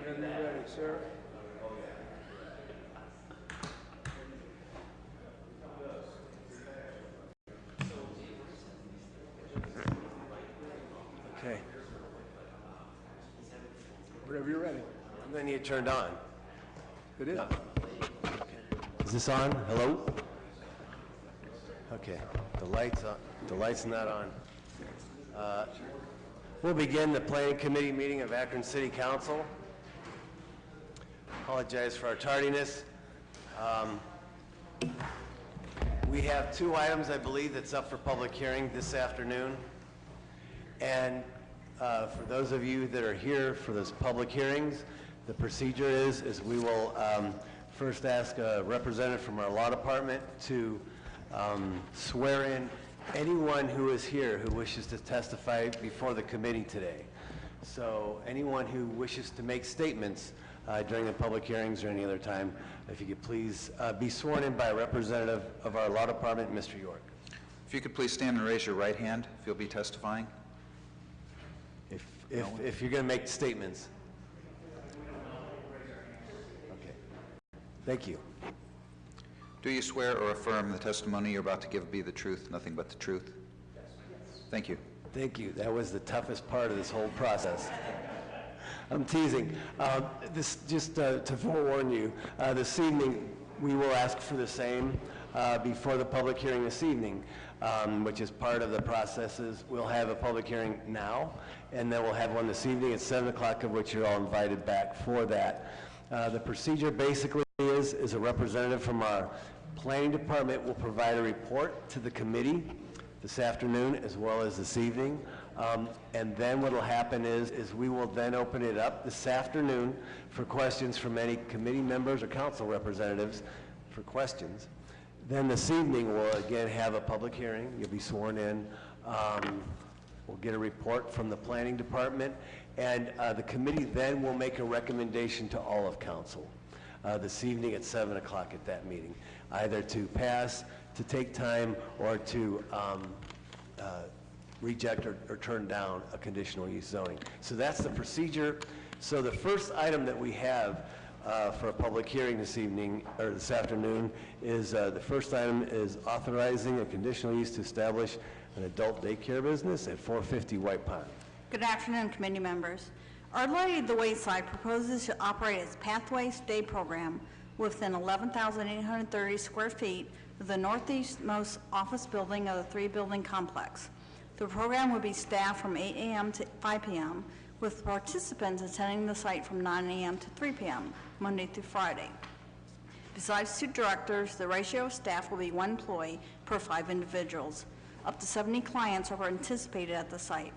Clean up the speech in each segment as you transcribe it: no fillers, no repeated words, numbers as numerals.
When you're ready, sir. Okay. Whenever you're ready. I'm going to need it turned on. It is. No. Okay. Is this on? Hello? Okay. The light's not on. We'll begin the Planning Committee meeting of Akron City Council. Apologize for our tardiness. We have two items, I believe, that's up for public hearing this afternoon. And for those of you that are here for those public hearings, the procedure is we will first ask a representative from our law department to swear in anyone who is here who wishes to testify before the committee today. So anyone who wishes to make statements during the public hearings or any other time, if you could please be sworn in by a representative of our law department, Mr. York. If you could please stand and raise your right hand if you'll be testifying. If you're going to make statements. Okay. Thank you. Do you swear or affirm the testimony you're about to give be the truth, nothing but the truth? Yes. Thank you. Thank you. That was the toughest part of this whole process. I'm teasing. Just to forewarn you, this evening we will ask for the same before the public hearing this evening, which is part of the processes. We'll have a public hearing now, and then we'll have one this evening at 7 o'clock, of which you're all invited back for that. The procedure basically is a representative from our planning department will provide a report to the committee this afternoon as well as this evening. And then what will happen is we will then open it up this afternoon for questions from any committee members or council representatives for questions. Then this evening we'll again have a public hearing. You'll be sworn in. We'll get a report from the planning department, and the committee then will make a recommendation to all of council this evening at 7 o'clock at that meeting, either to pass, to take time, or to reject or turn down a conditional use zoning. So that's the procedure. So the first item that we have for a public hearing this evening, or this afternoon, is the first item is authorizing a conditional use to establish an adult daycare business at 450 White Pond. Good afternoon, committee members. Our Lady of the Wayside proposes to operate its Pathways Day program within 11,830 square feet of the northeastmost office building of the three-building complex. The program will be staffed from 8 a.m. to 5 p.m., with participants attending the site from 9 a.m. to 3 p.m., Monday through Friday. Besides 2 directors, the ratio of staff will be 1 employee per 5 individuals. Up to 70 clients are anticipated at the site.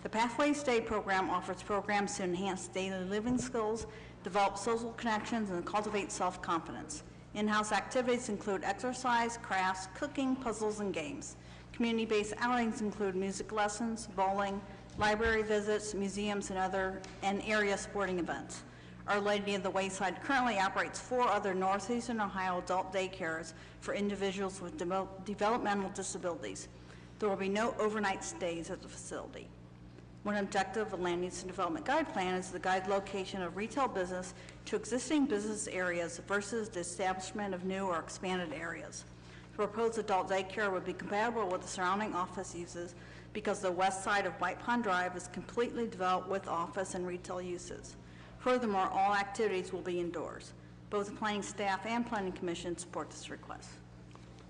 The Pathways Day program offers programs to enhance daily living skills, develop social connections, and cultivate self-confidence. In-house activities include exercise, crafts, cooking, puzzles, and games. Community-based outings include music lessons, bowling, library visits, museums, and area sporting events. Our Lady of the Wayside currently operates 4 other Northeastern Ohio adult daycares for individuals with developmental disabilities. There will be no overnight stays at the facility. One objective of the Land Use and Development Guide Plan is to guide location of retail business to existing business areas versus the establishment of new or expanded areas. The proposed adult daycare would be compatible with the surrounding office uses because the west side of White Pond Drive is completely developed with office and retail uses. Furthermore, all activities will be indoors. Both the planning staff and planning commission support this request.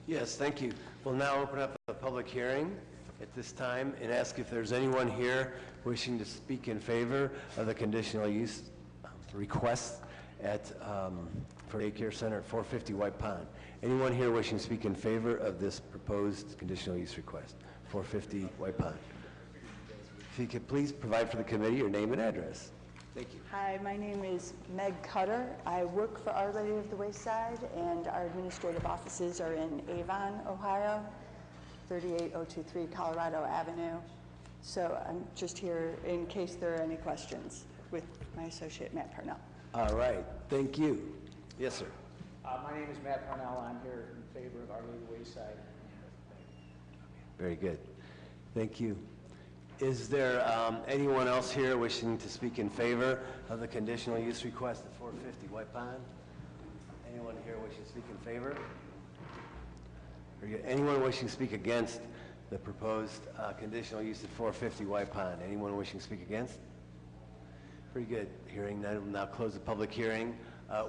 Yes, thank you. We'll now open up the public hearing at this time and ask if there's anyone here wishing to speak in favor of the conditional use request at for daycare center at 450 White Pond. Anyone here wishing to speak in favor of this proposed conditional use request, 450 White Pond? If you could please provide for the committee your name and address. Thank you. Hi, my name is Meg Cutter. I work for Our Lady of the Wayside, and our administrative offices are in Avon, Ohio, 38023 Colorado Avenue. So I'm just here in case there are any questions with my associate, Matt Parnell. All right, thank you. Yes, sir. My name is Matt Parnell. I'm here in favor of Our Lady of the Wayside. Very good. Thank you. Is there anyone else here wishing to speak in favor of the conditional use request at 450 White Pond? Anyone here wishing to speak in favor? Anyone wishing to speak against the proposed conditional use at 450 White Pond? Anyone wishing to speak against? Very good. Hearing none, we'll now close the public hearing.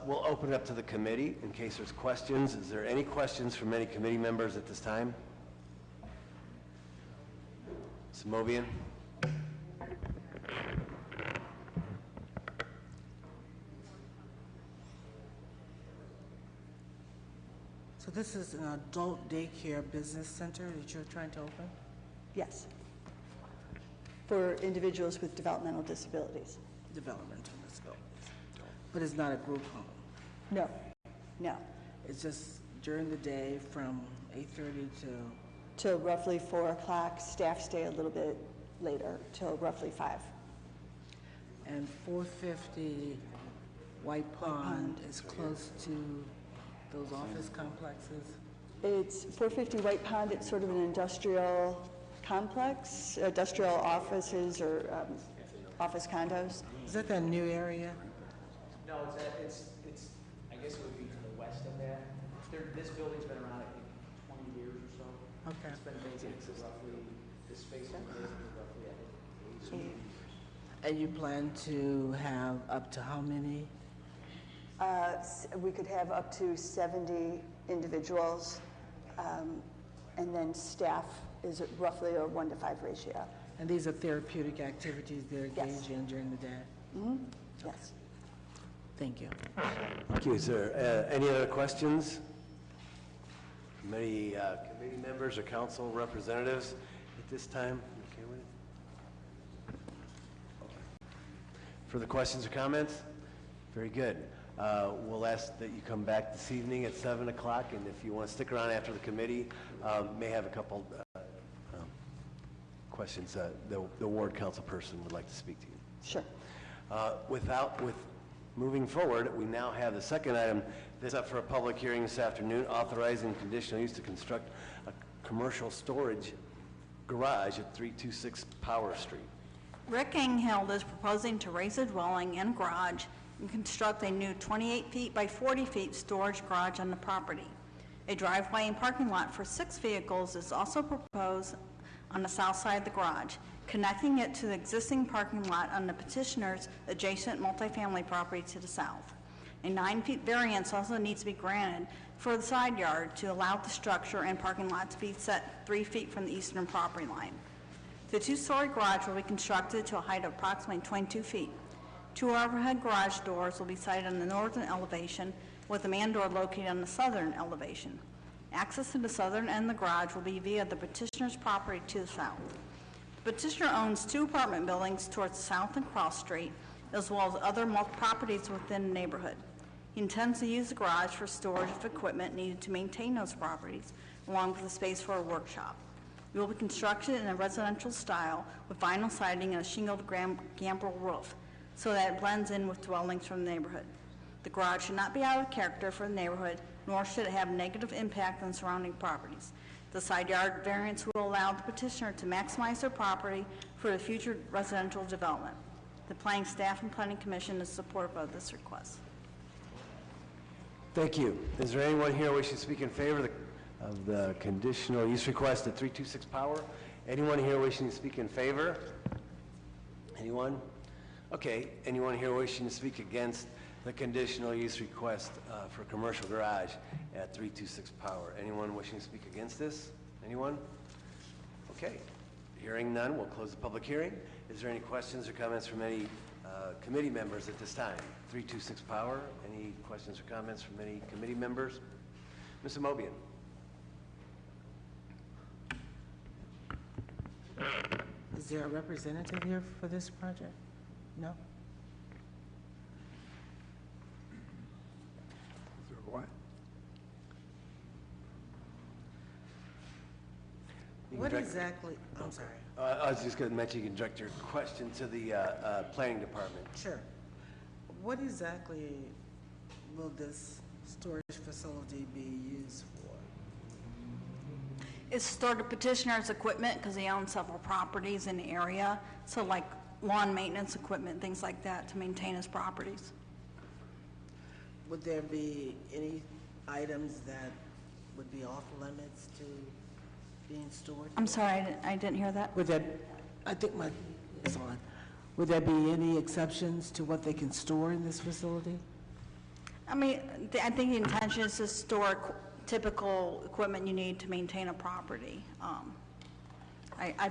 We'll open it up to the committee in case there's questions. Is there any questions from any committee members at this time? Ms. Mobian? So this is an adult daycare business center that you're trying to open? Yes. For individuals with developmental disabilities. Developmental disabilities. But it's not a group home. No, no. It's just during the day from 8:30 to, Till roughly 4 o'clock. Staff stay a little bit later, till roughly 5. and 450 White Pond is close to those office complexes? It's 450 White Pond. It's sort of an industrial complex, industrial offices or office condos. Is that new area? No, it's, I guess it would be to the west of that. This building's been around, I think, 20 years or so. Okay. It's been vacant for roughly, this space has been vacant for roughly, I think, 8 years. And you plan to have up to how many? We could have up to 70 individuals, and then staff is roughly a 1-to-5 ratio. And these are therapeutic activities they're Yes. engaged in during the day? Mm-hmm. Yes. Thank you. Thank you. Is there any other questions from any committee members or council representatives at this time? Okay with it? Further questions or comments? Very good. We'll ask that you come back this evening at 7 o'clock, and if you want to stick around after the committee, may have a couple questions. The ward council person would like to speak to you. Sure. With moving forward, we now have the second item that's up for a public hearing this afternoon, authorizing conditional use to construct a commercial storage garage at 326 Power Street. Rick Enghild is proposing to raise a dwelling and garage and construct a new 28 feet by 40 feet storage garage on the property. A driveway and parking lot for 6 vehicles is also proposed on the south side of the garage, connecting it to the existing parking lot on the petitioner's adjacent multifamily property to the south. A 9-foot variance also needs to be granted for the side yard to allow the structure and parking lot to be set 3 feet from the eastern property line. The 2-story garage will be constructed to a height of approximately 22 feet. 2 overhead garage doors will be sited on the northern elevation, with the man door located on the southern elevation. Access to the southern end of the garage will be via the petitioner's property to the south. The petitioner owns 2 apartment buildings towards the south and Cross Street, as well as other properties within the neighborhood. He intends to use the garage for storage of equipment needed to maintain those properties, along with a space for a workshop. It will be constructed in a residential style with vinyl siding and a shingled gambrel roof, so that it blends in with dwellings from the neighborhood. The garage should not be out of character for the neighborhood, nor should it have negative impact on surrounding properties. The side yard variance will allow the petitioner to maximize their property for the future residential development. The planning staff and planning commission is supportive of this request. Thank you. Is there anyone here wishing to speak in favor of the conditional use request at 326 Power? Anyone here wishing to speak in favor? Anyone? Okay. Anyone here wishing to speak against the conditional use request for commercial garage at 326 Power? Anyone wishing to speak against this? Anyone? Okay. Hearing none, we'll close the public hearing. Is there any questions or comments from any committee members at this time? 326 Power, any questions or comments from any committee members? Ms. Amobian. Is there a representative here for this project? No? Is there what? You can What direct- exactly, I'm sorry. I was just going to mention you can direct your question to the planning department. Sure. What exactly will this storage facility be used for? It's stored to petitioner's equipment because he owns several properties in the area. So like lawn maintenance equipment, things like that to maintain his properties. Would there be any items that would be off limits to being stored? I'm sorry, I didn't hear that. Would there, I think my is on. Would there be any exceptions to what they can store in this facility? I mean, I think the intention is to store typical equipment you need to maintain a property. I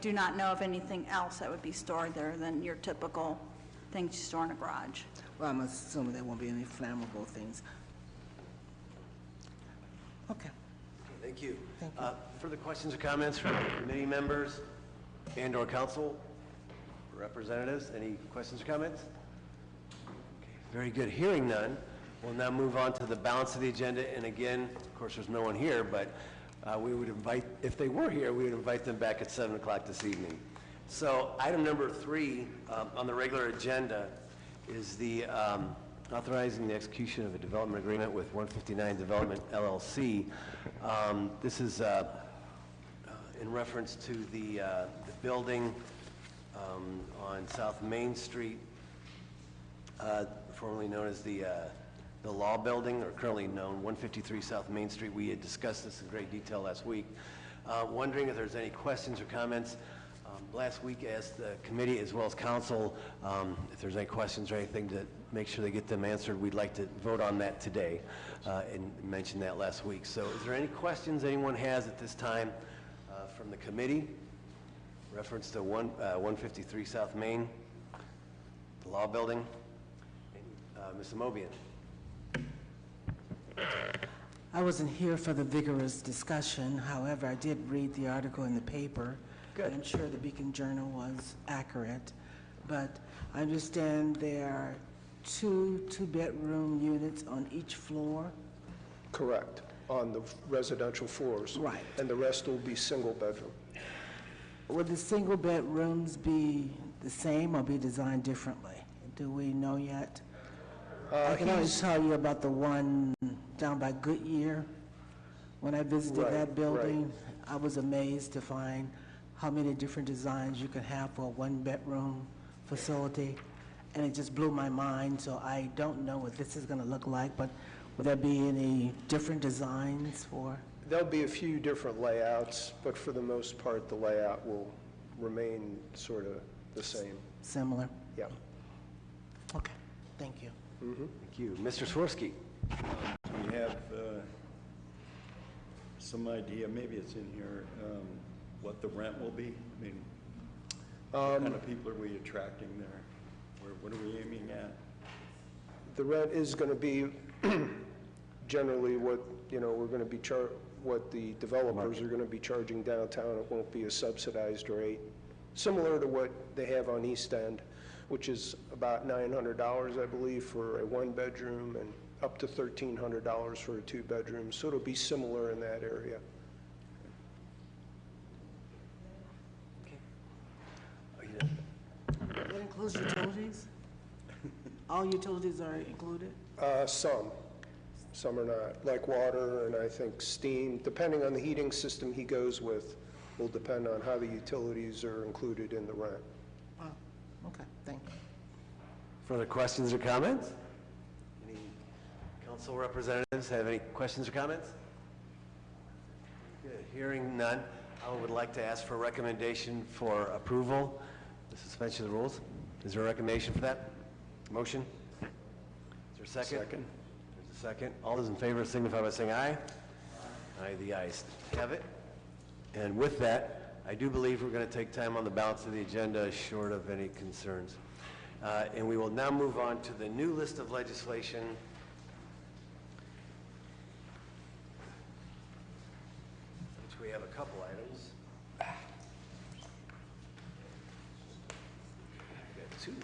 do not know of anything else that would be stored there than your typical things you store in a garage. Well, I'm assuming there won't be any flammable things. Okay. Thank you. Thank you. Further questions or comments from committee members and/or council representatives? Any questions or comments? Okay, very good. Hearing none, we'll now move on to the balance of the agenda. And again, of course, there's no one here, but we would invite, if they were here, we would invite them back at 7 o'clock this evening. So item number 3 on the regular agenda is the authorizing the execution of a development agreement with 159 Development LLC. This is in reference to the building on South Main Street, formerly known as the Law Building, or currently known 153 South Main Street. We had discussed this in great detail last week. Wondering if there's any questions or comments. Last week, asked the committee as well as council if there's any questions or anything to make sure they get them answered. We'd like to vote on that today and mention that last week. So is there any questions anyone has at this time from the committee? Reference to 153 South Main, the Law Building. Ms. Amobian. I wasn't here for the vigorous discussion. However, I did read the article in the paper. Good. I'm sure the Beacon Journal was accurate. But I understand there are two-bedroom units on each floor. Correct, on the residential floors. Right. And the rest will be single bedroom. Would the single bedrooms be the same or be designed differently? Do we know yet? I can always tell you about the one down by Goodyear. When I visited Right, that building, I was amazed to find how many different designs you can have for a one-bedroom facility, and it just blew my mind. So I don't know what this is going to look like, but would there be any different designs for? There'll be a few different layouts, but for the most part, the layout will remain sort of the same. Similar? Yeah. Okay, thank you. Thank you. Mr. Swirsky. Do we have some idea, maybe it's in here, what the rent will be? I mean, what kind of people are we attracting there? What are we aiming at? The rent is going to be generally what, we're going to be what the developers are going to be charging downtown. It won't be a subsidized rate, similar to what they have on East End, which is about $900, I believe, for a one-bedroom and up to $1,300 for a two-bedroom. So it'll be similar in that area. That includes utilities? All utilities are included? Some are not, like water and I think steam, depending on the heating system he goes with, will depend on how the utilities are included in the rent. Oh, okay, thank you. Further questions or comments? Any council representatives have any questions or comments? Good. Hearing none, I would like to ask for a recommendation for approval, the suspension of the rules. Is there a recommendation for that? Motion? Is there a second? Second. There's a second. All those in favor signify by saying aye. Aye, the ayes have it. And with that, I do believe we're going to take time on the balance of the agenda short of any concerns. And we will now move on to the new list of legislation. Which we have a couple items. We've got two.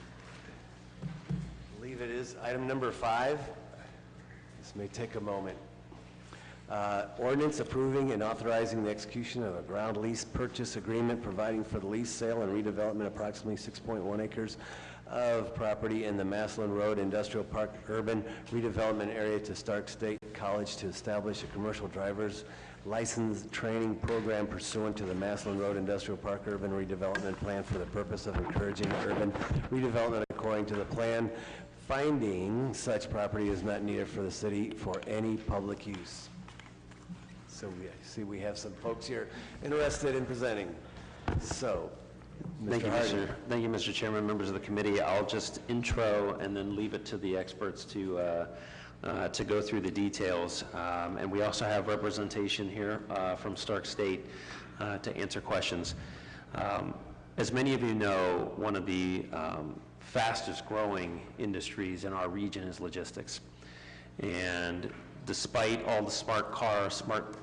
I believe it is item number 5. This may take a moment. Ordinance approving and authorizing the execution of a ground lease purchase agreement providing for the lease, sale, and redevelopment of approximately 6.1 acres of property in the Maslin Road Industrial Park Urban Redevelopment Area to Stark State College to establish a commercial driver's licensed training program pursuant to the Maslin Road Industrial Park Urban Redevelopment Plan for the purpose of encouraging urban redevelopment according to the plan, finding such property is not needed for the city for any public use. So I see we have some folks here interested in presenting. So, Thank you, Mr. Mr. Chairman, members of the committee. I'll just intro and then leave it to the experts to go through the details. And we also have representation here from Stark State to answer questions. As many of you know, one of the fastest growing industries in our region is logistics. And despite all the smart car, smart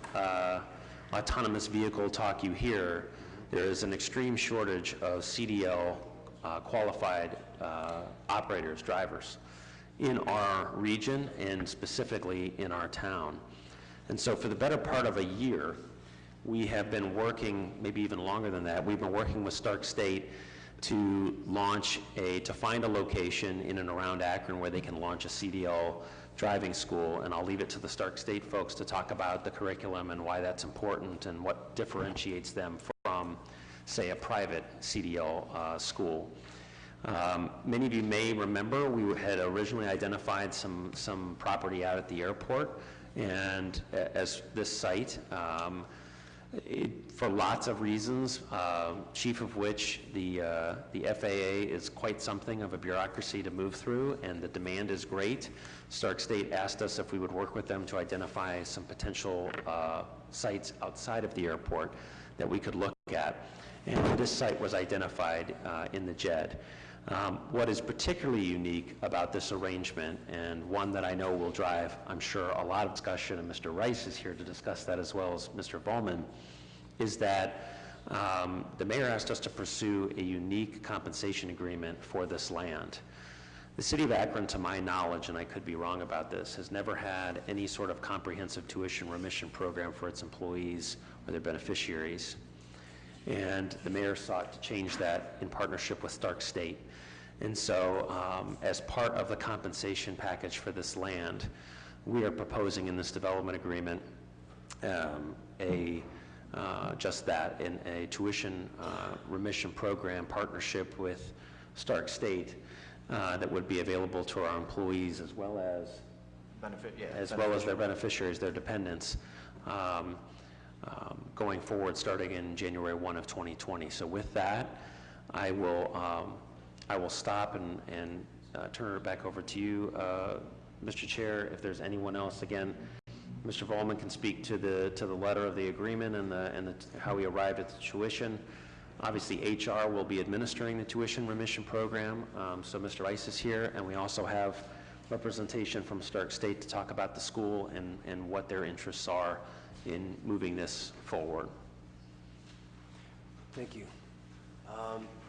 autonomous vehicle talk you hear, there is an extreme shortage of CDL qualified operators, drivers in our region and specifically in our town. And so for the better part of a year, we have been working, maybe even longer than that, we've been working with Stark State to find a location in and around Akron where they can launch a CDL driving school, and I'll leave it to the Stark State folks to talk about the curriculum and why that's important and what differentiates them from, say, a private CDL school. Many of you may remember we had originally identified some property out at the airport, and as this site, for lots of reasons, chief of which the FAA is quite something of a bureaucracy to move through, and the demand is great. Stark State asked us if we would work with them to identify some potential sites outside of the airport that we could look at, and this site was identified in the JED. What is particularly unique about this arrangement, and one that I know will drive, I'm sure, a lot of discussion, and Mr. Rice is here to discuss that as well as Mr. Bowman, is that the mayor asked us to pursue a unique compensation agreement for this land. The city of Akron, to my knowledge, and I could be wrong about this, has never had any sort of comprehensive tuition remission program for its employees or their beneficiaries. And the mayor sought to change that in partnership with Stark State. And so as part of the compensation package for this land, we are proposing in this development agreement just that, in a tuition remission program partnership with Stark State that would be available to our employees as well as their beneficiaries, their dependents, going forward starting in January 1 of 2020. So with that, I will stop and turn it back over to you, Mr. Chair. If there's anyone else, again, Mr. Volman can speak to the letter of the agreement and how we arrived at the tuition. Obviously, HR will be administering the tuition remission program, so Mr. Rice is here, and we also have representation from Stark State to talk about the school and what their interests are in moving this forward. Thank you.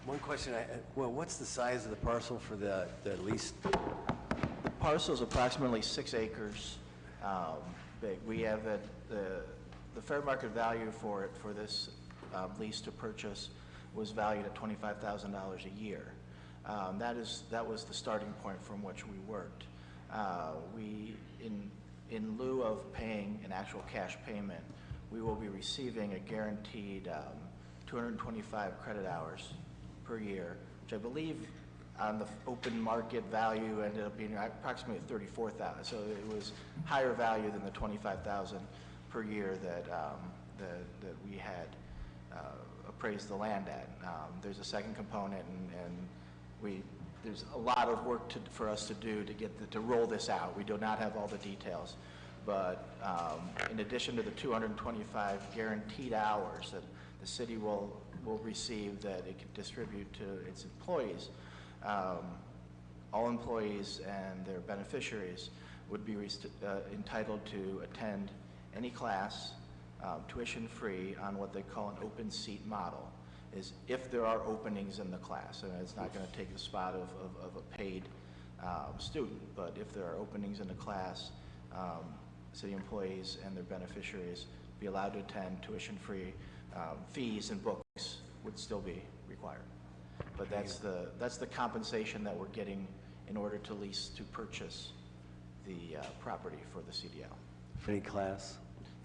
One question, what's the size of the parcel for the lease? The parcel is approximately 6 acres big. We have the fair market value for this lease to purchase was valued at $25,000 a year. That was the starting point from which we worked. In lieu of paying an actual cash payment, we will be receiving a guaranteed 225 credit hours per year, which I believe on the open market value ended up being approximately $34,000. So it was higher value than the $25,000 per year that we had appraised the land at. There's a second component, and there's a lot of work for us to do to roll this out. We do not have all the details, but in addition to the 225 guaranteed hours that the city will receive that it can distribute to its employees, all employees and their beneficiaries would be entitled to attend any class tuition-free on what they call an open seat model, is if there are openings in the class, and it's not going to take the spot of a paid student, but if there are openings in the class, city employees and their beneficiaries be allowed to attend tuition-free. Fees and books would still be required. But that's the compensation that we're getting in order to purchase the property for the CDL. For any class?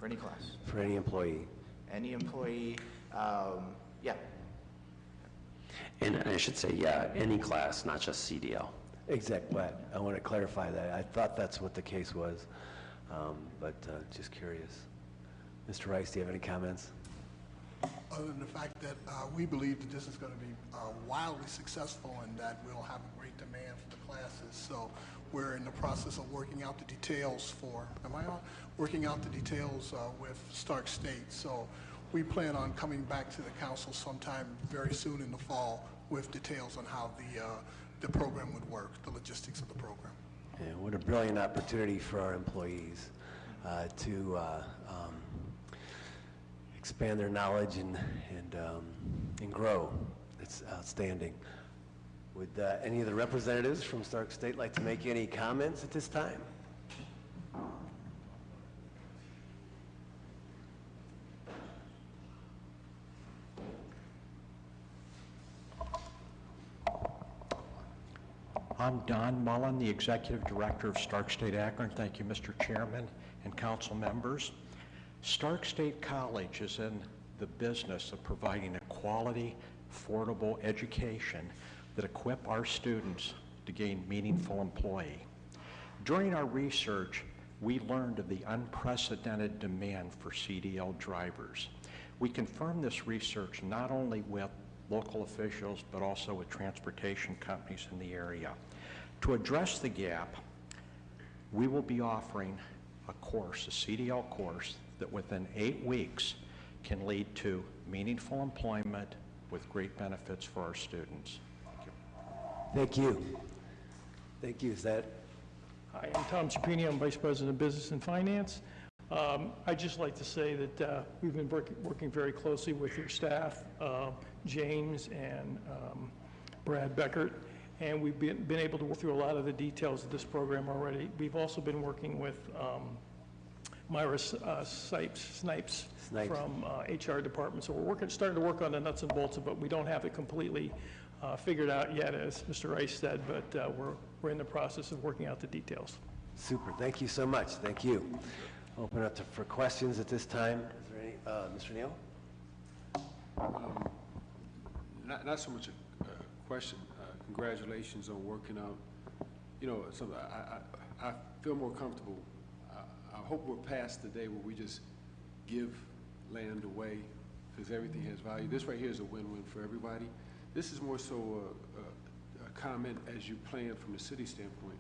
For any class. For any employee? Any employee, yeah. And I should say, yeah, any class, not just CDL. Exactly. I want to clarify that. I thought that's what the case was, but just curious. Mr. Rice, do you have any comments? Other than the fact that we believe that this is going to be wildly successful and that we'll have a great demand for the classes. So we're in the process of working out the details working out the details with Stark State. So we plan on coming back to the council sometime very soon in the fall with details on how the program would work, the logistics of the program. Yeah, what a brilliant opportunity for our employees to expand their knowledge and grow. It's outstanding. Would any of the representatives from Stark State like to make any comments at this time? I'm Don Mullen, the Executive Director of Stark State Akron. Thank you, Mr. Chairman and council members. Stark State College is in the business of providing a quality, affordable education that equip our students to gain meaningful employment. During our research, we learned of the unprecedented demand for CDL drivers. We confirmed this research not only with local officials, but also with transportation companies in the area. To address the gap, we will be offering a course, a CDL course, that within 8 weeks can lead to meaningful employment with great benefits for our students. Thank you. Thank you. Is that? Hi, I'm Tom Ciprini. I'm Vice President of Business and Finance. I'd just like to say that we've been working very closely with your staff, James and Brad Beckert, and we've been able to work through a lot of the details of this program already. We've also been working with Myra Snipes from HR department. So we're starting to work on the nuts and bolts of it, but we don't have it completely figured out yet, as Mr. Rice said, but we're in the process of working out the details. Super. Thank you so much. Thank you. Open up for questions at this time. Is there any, Mr. Neal? Not so much a question. Congratulations on working out. You know, something I feel more comfortable. I hope we're past the day where we just give land away because everything has value. This right here is a win-win for everybody. This is more so a comment as you plan from the city standpoint.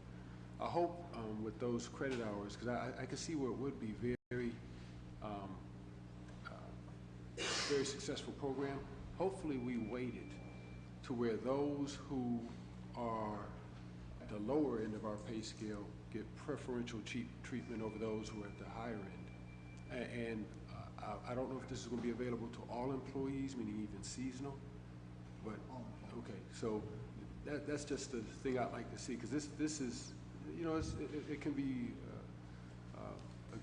I hope with those credit hours, because I can see where it would be very, very successful program. Hopefully we waited to where those who are at the lower end of our pay scale get preferential treatment over those who are at the higher end. And I don't know if this is going to be available to all employees, meaning even seasonal, but okay. So that's just the thing I'd like to see, because this is, you know, it can be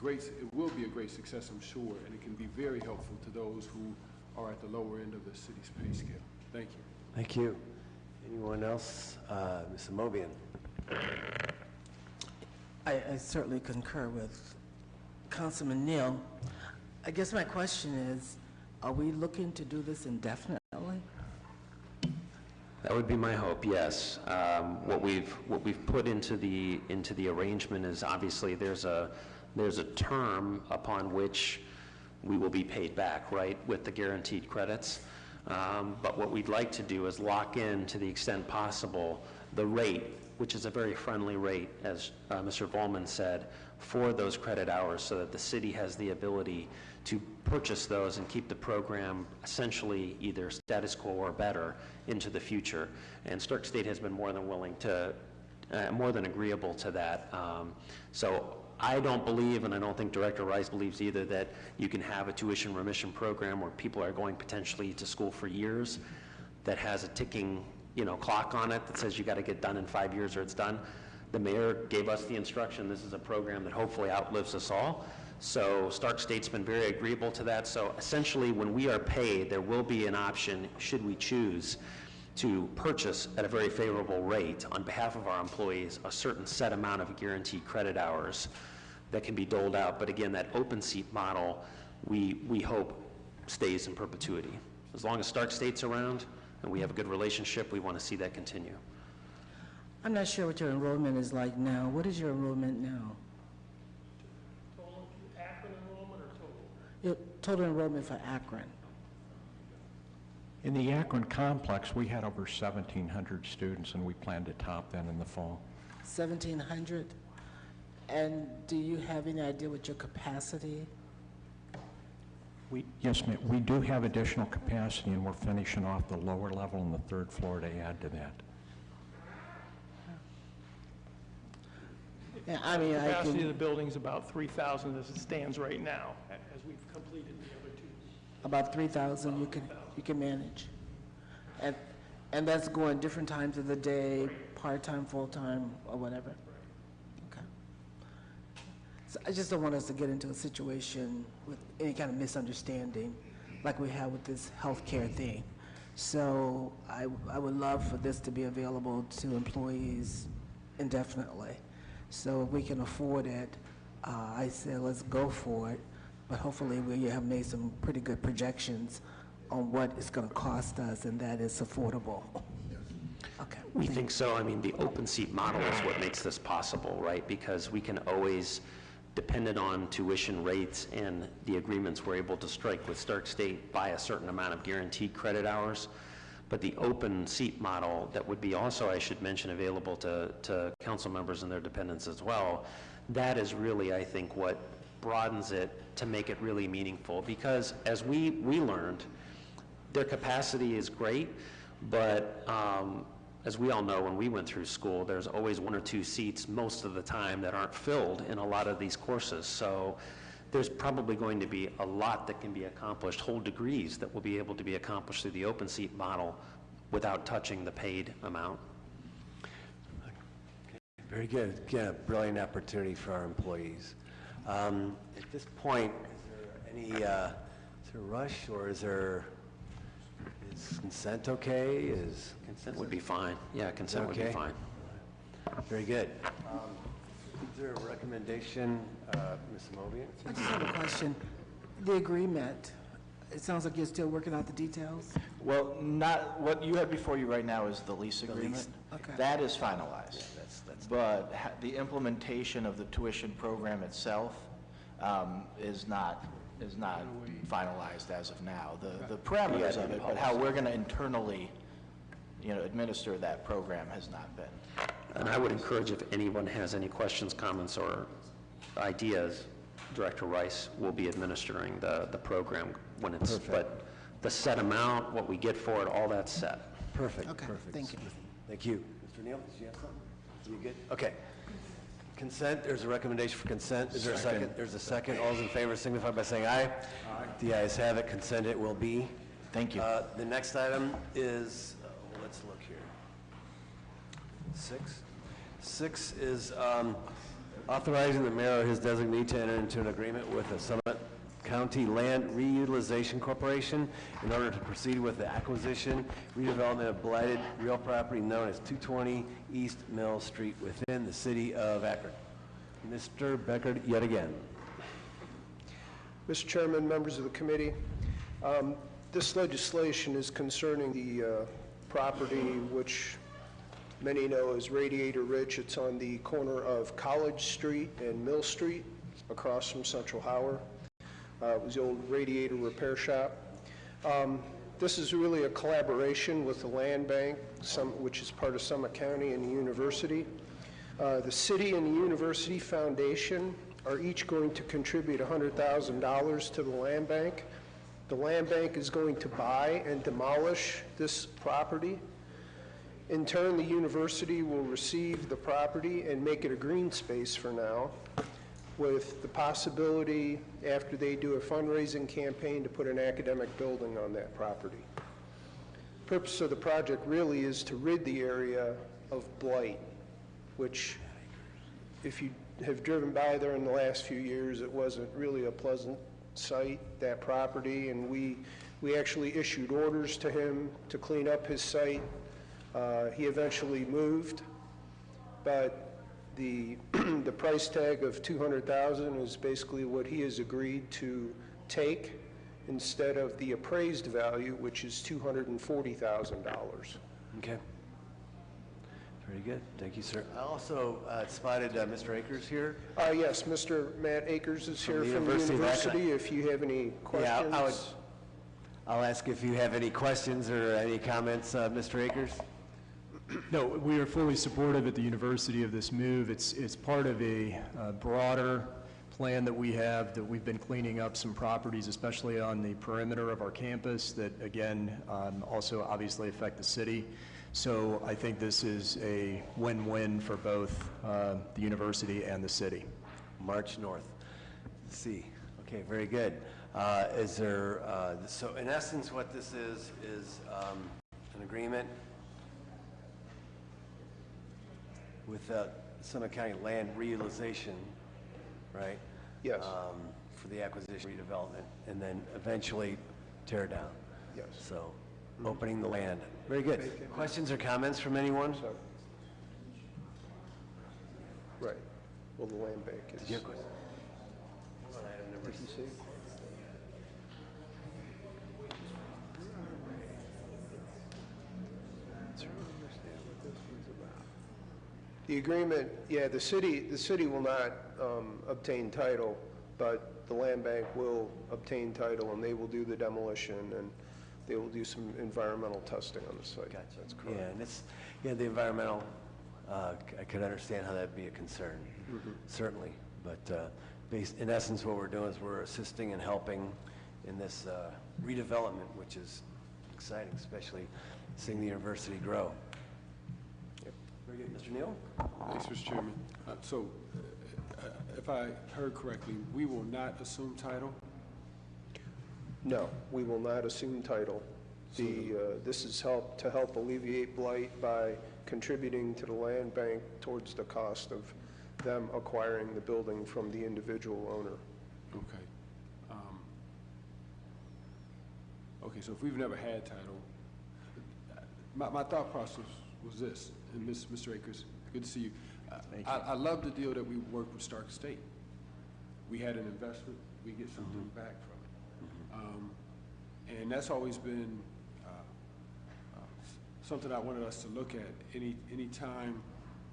it will be a great success, I'm sure, and it can be very helpful to those who are at the lower end of the city's pay scale. Thank you. Thank you. Anyone else? Ms. Amobian. I certainly concur with Councilman Neal. I guess my question is, are we looking to do this indefinitely? That would be my hope, yes. What we've put into the arrangement is obviously there's a term upon which we will be paid back, right, with the guaranteed credits. But what we'd like to do is lock in, to the extent possible, the rate, which is a very friendly rate, as Mr. Volman said, for those credit hours, so that the city has the ability to purchase those and keep the program essentially either status quo or better into the future. And Stark State has been more than willing to, more than agreeable to that. So I don't believe, and I don't think Director Rice believes either, that you can have a tuition remission program where people are going potentially to school for years that has a ticking, you know, clock on it that says you got to get done in 5 years or it's done. The mayor gave us the instruction, this is a program that hopefully outlives us all. So Stark State's been very agreeable to that. So essentially when we are paid, there will be an option, should we choose, to purchase at a very favorable rate on behalf of our employees a certain set amount of guaranteed credit hours that can be doled out. But again, that open seat model, we hope stays in perpetuity. As long as Stark State's around and we have a good relationship, we want to see that continue. I'm not sure what your enrollment is like now. What is your enrollment now? Total Akron enrollment or total? Your total enrollment for Akron? In the Akron complex, we had over 1,700 students, and we plan to top that in the fall. 1,700? And do you have any idea what your capacity? Yes, ma'am. We do have additional capacity, and we're finishing off the lower level and the third floor to add to that. Yeah, I mean, The I capacity of can, the building's about 3,000 as it stands right now, as we've completed the other two. about 3,000 you can manage. And that's going different times of the day, part-time, full-time, or whatever? Okay. So I just don't want us to get into a situation with any kind of misunderstanding like we have with this healthcare thing. So I would love for this to be available to employees indefinitely. So if we can afford it, I said let's go for it, but hopefully we have made some pretty good projections on what it's going to cost us, and that is affordable. Okay. We think so. I mean, the open seat model is what makes this possible, right? Because we can always, dependent on tuition rates and the agreements we're able to strike with Stark State, buy a certain amount of guaranteed credit hours. But the open seat model that would be also, I should mention, available to council members and their dependents as well, that is really, I think, what broadens it to make it really meaningful. Because as we learned, their capacity is great, but as we all know, when we went through school, there's always one or two seats most of the time that aren't filled in a lot of these courses. So there's probably going to be a lot that can be accomplished, whole degrees that will be able to be accomplished through the open seat model without touching the paid amount. Very good. Again, a brilliant opportunity for our employees. At this point, is there a rush, or is consent okay? Consent would be fine. Yeah, consent would be Okay. fine. Very good. Is there a recommendation, Ms. Mobian? I just have a question. The agreement, it sounds like you're still working out the details? Well, not, what you have before you right now is the lease agreement. Okay. That is finalized. That's But the implementation of the tuition program itself is not finalized as of now. The parameters of it, but how we're going to internally, administer that program has not been. And I would encourage, if anyone has any questions, comments, or ideas, Director Rice will be administering the program when it's, Perfect. but the set amount, what we get for it, all that's set. Perfect. Okay, Perfect. thank you. Thank you. Mr. Neal, did you have something? You good? Okay. Consent, there's a recommendation for consent. Is there a second? There's a second. All those in favor signify by saying aye. Aye. The ayes have it. Consent it will be. Thank you. The next item is, let's look here. 6. 6 is authorizing the mayor or his designee to enter into an agreement with the Summit County Land Reutilization Corporation in order to proceed with the acquisition, redevelopment of blighted real property known as 220 East Mill Street within the city of Akron. Mr. Becker, yet again. Mr. Chairman, members of the committee, this legislation is concerning the property which many know as Radiator Ridge. It's on the corner of College Street and Mill Street, across from Central Howard. It was the old radiator repair shop. This is really a collaboration with the land bank, which is part of Summit County, and the university. The city and the university foundation are each going to contribute $100,000 to the land bank. The land bank is going to buy and demolish this property. In turn, the university will receive the property and make it a green space for now, with the possibility, after they do a fundraising campaign, to put an academic building on that property. The purpose of the project really is to rid the area of blight, which, if you have driven by there in the last few years, it wasn't really a pleasant site, that property, and we actually issued orders to him to clean up his site. He eventually moved, but The, the price tag of $200,000 is basically what he has agreed to take instead of the appraised value, which is $240,000. Okay. Very good. Thank you, sir. I also spotted Mr. Akers here. Yes, Mr. Matt Akers is From here the from the University of Akron. university. If you have any questions. Yeah, I'll ask if you have any questions or any comments, Mr. Akers. No, we are fully supportive at the university of this move. It's part of a broader plan that we have, that we've been cleaning up some properties, especially on the perimeter of our campus, that again, also obviously affect the city. So I think this is a win-win for both the university and the city. March north. Let's see. Okay, very good. Is there, so in essence, what this is an agreement with Summit County land reutilization, right? Yes. For the acquisition, redevelopment, and then eventually tear down. Yes. So, opening the land. Very good. Questions or comments from anyone? So- Right. Well, the land bank is. Did you have a question? Did you see? The agreement, yeah, the city will not obtain title, but the land bank will obtain title, and they will do the demolition, and they will do some environmental testing on the site. Gotcha. That's correct. Yeah, and it's, yeah, the environmental, I could understand how that'd be a concern, certainly. But in essence, what we're doing is we're assisting and helping in this redevelopment, which is exciting, especially seeing the university grow. Yep. Very good. Mr. Neal? Thanks, Mr. Chairman. If I heard correctly, we will not assume title? No, we will not assume title. This is to help alleviate blight by contributing to the land bank towards the cost of them acquiring the building from the individual owner. Okay. Okay, so if we've never had title, my thought process was this, and Mr. Akers, good to see you. I love the deal that we worked with Stark State. We had an investment, we get something back from it. And that's always been something I wanted us to look at. Any time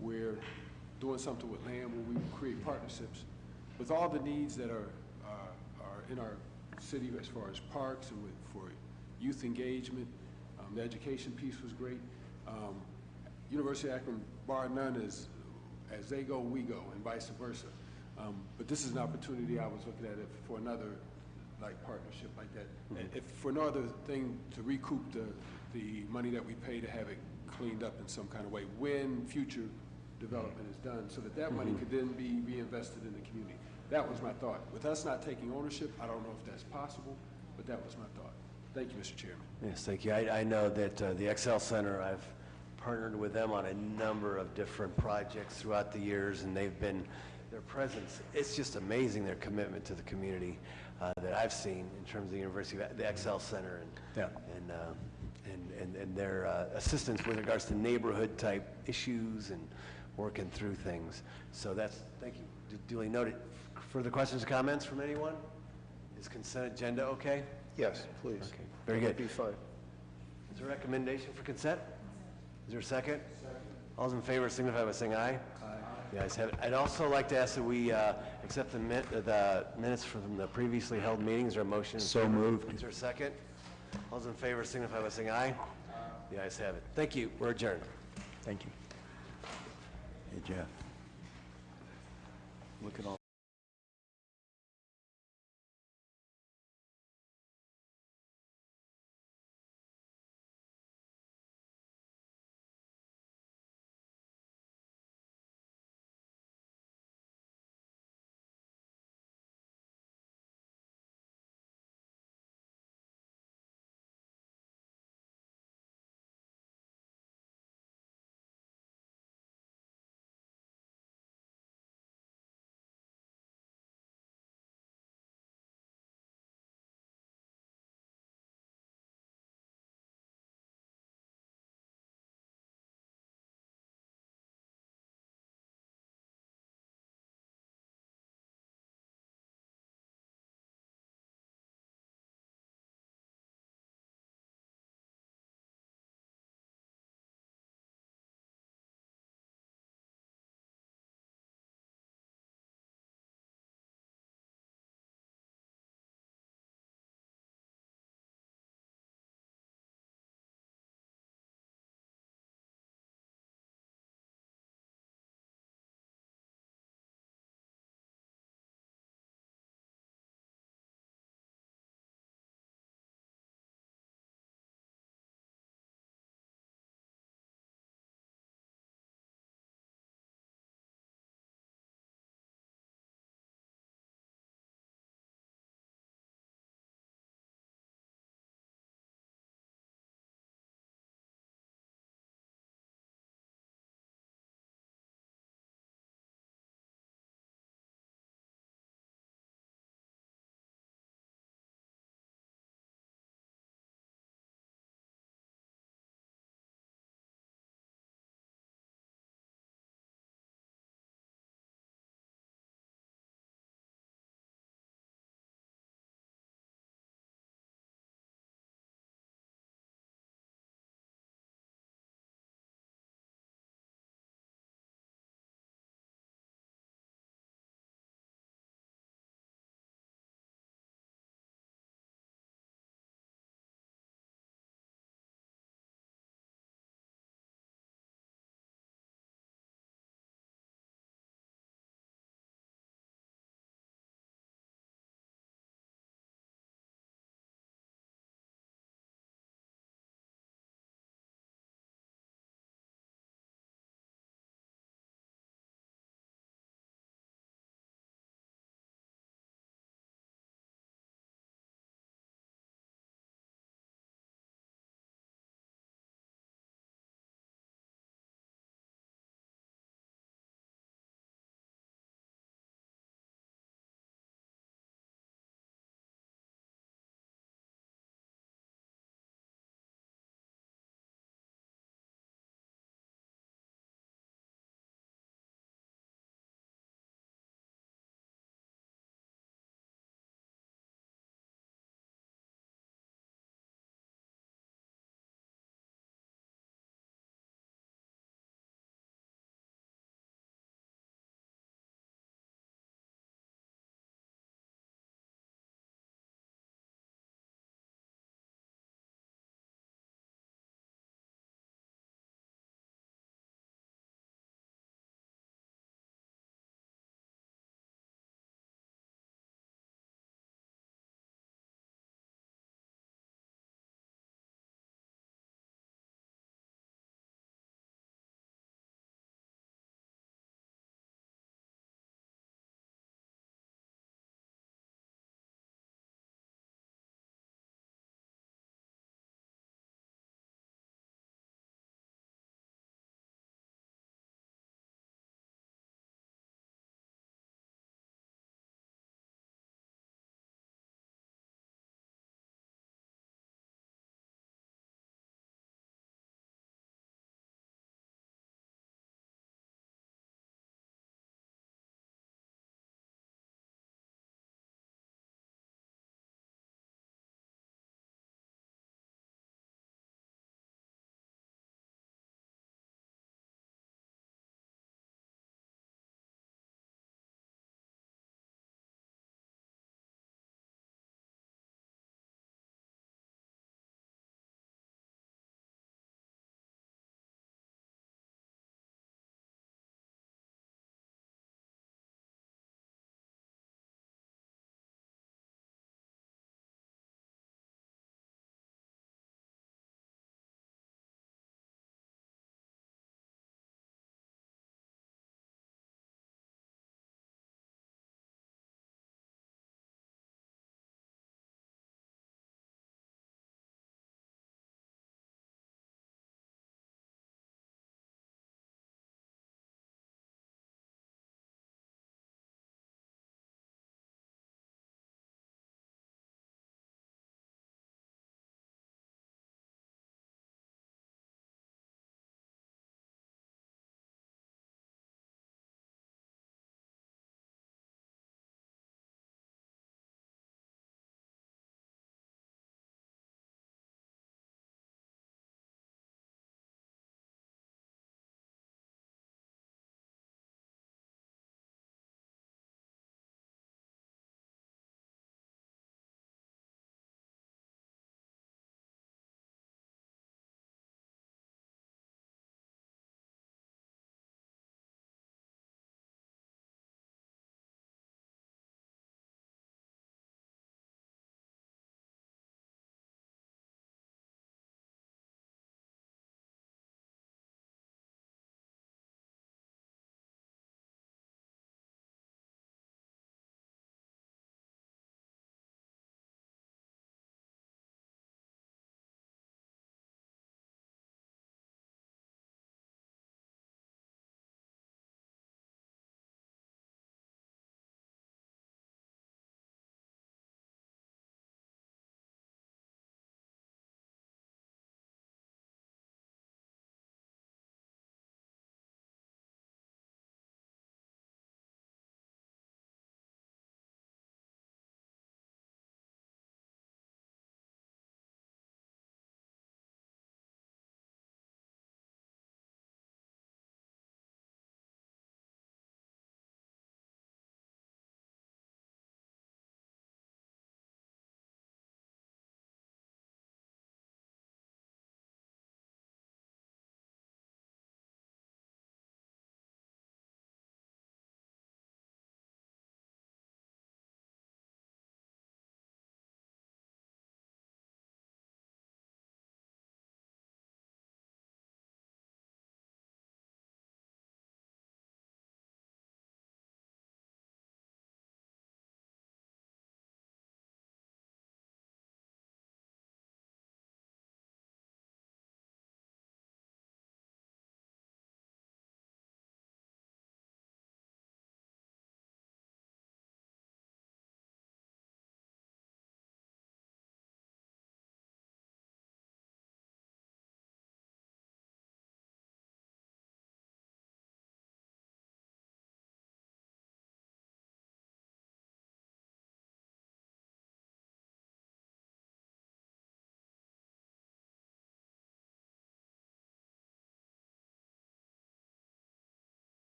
we're doing something with land where we create partnerships with all the needs that are in our city as far as parks and for youth engagement. The education piece was great. University of Akron, bar none, is as they go, we go, and vice versa. But this is an opportunity. I was looking at it for another partnership like that. If for no other thing, to recoup the money that we pay to have it cleaned up in some kind of way when future development is done, so that money could then be reinvested in the community. That was my thought. With us not taking ownership, I don't know if that's possible, but that was my thought. Thank you, Mr. Chairman. Yes, thank you. I know that the Excel Center, I've partnered with them on a number of different projects throughout the years, and they've been, their presence, it's just amazing, their commitment to the community that I've seen in terms of the University, the Excel Center, and their assistance with regards to neighborhood type issues and working through things. So that's, thank you. Duly noted. Further questions or comments from anyone? Is consent agenda okay? Yes, please. Okay, very good. That'd be fine. Is there a recommendation for consent? Is there a second? Second. All those in favor signify by saying aye. Aye. The ayes have it. I'd also like to ask that we accept the minutes from the previously held meetings. Is there a motion? So moved. Is there a second? All those in favor signify by saying aye. The ayes have it. Thank you. We're adjourned. Thank you. Hey, Jeff. Look at all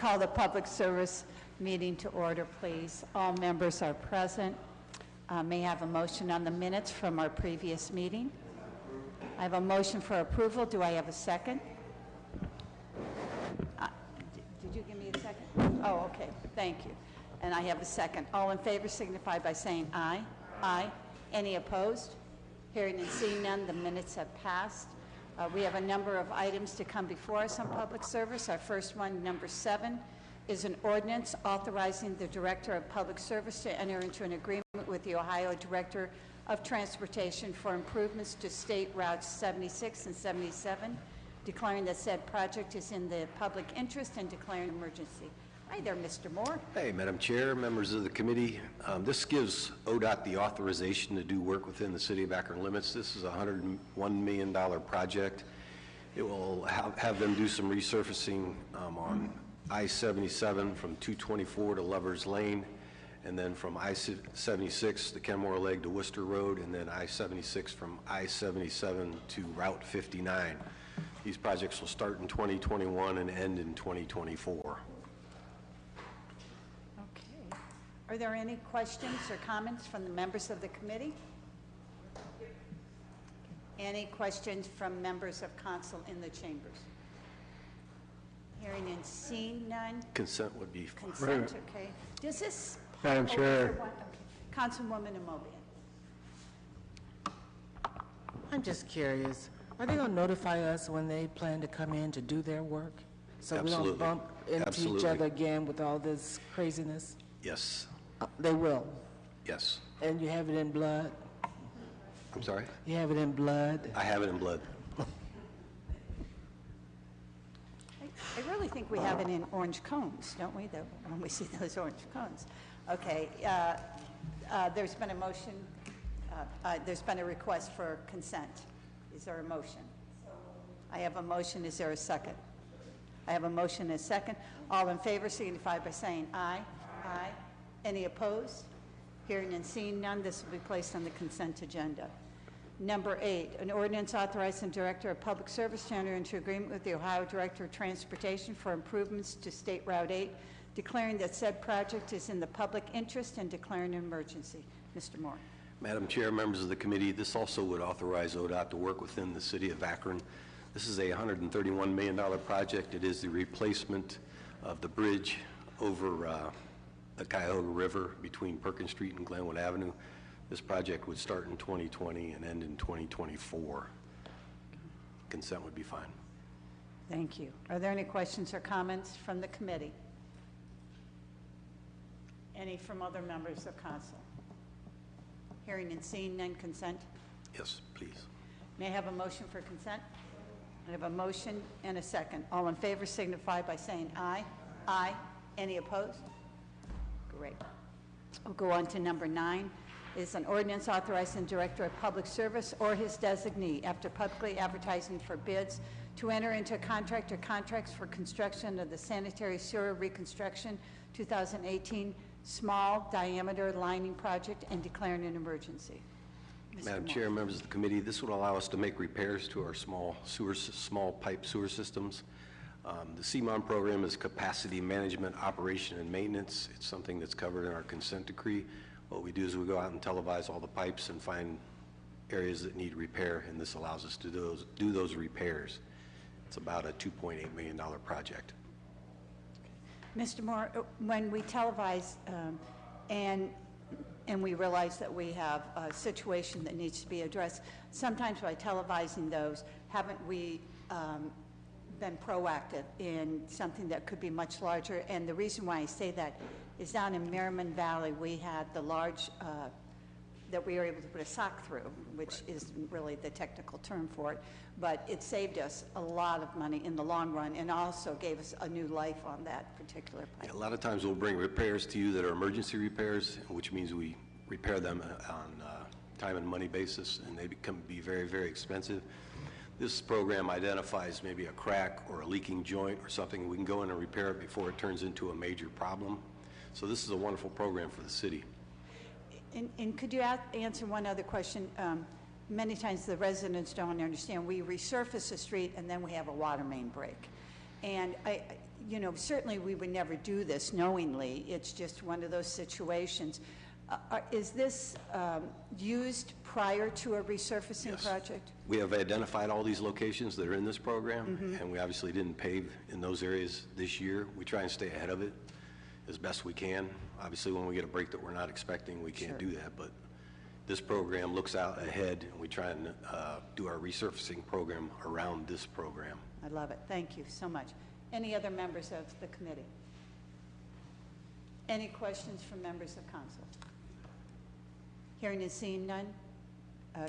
call the public service meeting to order, please. All members are present. May I have a motion on the minutes from our previous meeting? I have a motion for approval. Do I have a second? Did you give me a second? Oh, okay. Thank you. And I have a second. All in favor signify by saying aye. Aye. Any opposed? Hearing and seeing none, the minutes have passed. We have a number of items to come before us on public service. Our first one, number 7, is an ordinance authorizing the Director of Public Service to enter into an agreement with the Ohio Director of Transportation for improvements to State Routes 76 and 77, declaring that said project is in the public interest and declaring an emergency. Hi there, Mr. Moore. Hey, Madam Chair, members of the committee. This gives ODOT the authorization to do work within the city of Akron limits. This is a $101 million project. It will have them do some resurfacing on I-77 from 224 to Lovers Lane, and then from I-76, the Kenmore Leg to Worcester Road, and then I-76 from I-77 to Route 59. These projects will start in 2021 and end in 2024. Okay. Are there any questions or comments from the members of the committee? Any questions from members of council in the chambers? Hearing and seeing none. Consent would be fine. Consent, okay. Does this? Madam Chair. Okay. Councilwoman Amobian. I'm just curious, are they going to notify us when they plan to come in to do their work? So Absolutely. we don't bump into Absolutely. each other again with all this craziness? Yes. They will? Yes. And you have it in blood? I'm sorry? You have it in blood? I have it in blood. I really think we have it in orange cones, don't we, when we see those orange cones? Okay, there's been a motion, there's been a request for consent. Is there a motion? I have a motion. Is there a second? I have a motion and a second. All in favor signify by saying aye. Aye. Any opposed? Hearing and seeing none, this will be placed on the consent agenda. Number 8, an ordinance authorizing the Director of Public Service to enter into agreement with the Ohio Director of Transportation for improvements to State Route 8, declaring that said project is in the public interest and declaring an emergency. Mr. Moore. Madam Chair, members of the committee, this also would authorize ODOT to work within the city of Akron. This is a $131 million project. It is the replacement of the bridge over the Cuyahoga River between Perkins Street and Glenwood Avenue. This project would start in 2020 and end in 2024. Consent would be fine. Thank you. Are there any questions or comments from the committee? Any from other members of council? Hearing and seeing none, consent? Yes, please. May I have a motion for consent? I have a motion and a second. All in favor signify by saying aye. Aye. Any opposed? Great. We'll go on to number 9. Is an ordinance authorizing the Director of Public Service or his designee, after publicly advertising for bids, to enter into a contract or contracts for construction of the sanitary sewer reconstruction 2018 small diameter lining project and declaring an emergency. Madam Chair, members of the committee, this would allow us to make repairs to our small pipe sewer systems. The CMON program is capacity management, operation, and maintenance. It's something that's covered in our consent decree. What we do is we go out and televise all the pipes and find areas that need repair, and this allows us to do those repairs. It's about a $2.8 million project. Mr. Moore, when we televise and we realize that we have a situation that needs to be addressed, sometimes by televising those, haven't we been proactive in something that could be much larger? And the reason why I say that is down in Merriman Valley, we had the large, that we were able to put a sock through, which isn't really the technical term for it, but it saved us a lot of money in the long run and also gave us a new life on that particular pipe. Yeah, a lot of times we'll bring repairs to you that are emergency repairs, which means we repair them on time and money basis, and they be very, very expensive. This program identifies maybe a crack or a leaking joint or something. We can go in and repair it before it turns into a major problem. So this is a wonderful program for the city. And could you answer one other question? Many times the residents don't understand. We resurface the street and then we have a water main break. And you know, certainly we would never do this knowingly. It's just one of those situations. Is this used prior to a resurfacing Yes. project? We have identified all these locations that are in this program, and we obviously didn't pave in those areas this year. We try and stay ahead of it as best we can. Obviously, when we get a break that we're not expecting, we can't do that, but this program looks out ahead, and we try and do our resurfacing program around this program. I love it. Thank you so much. Any other members of the committee? Any questions from members of council? Hearing and seeing none?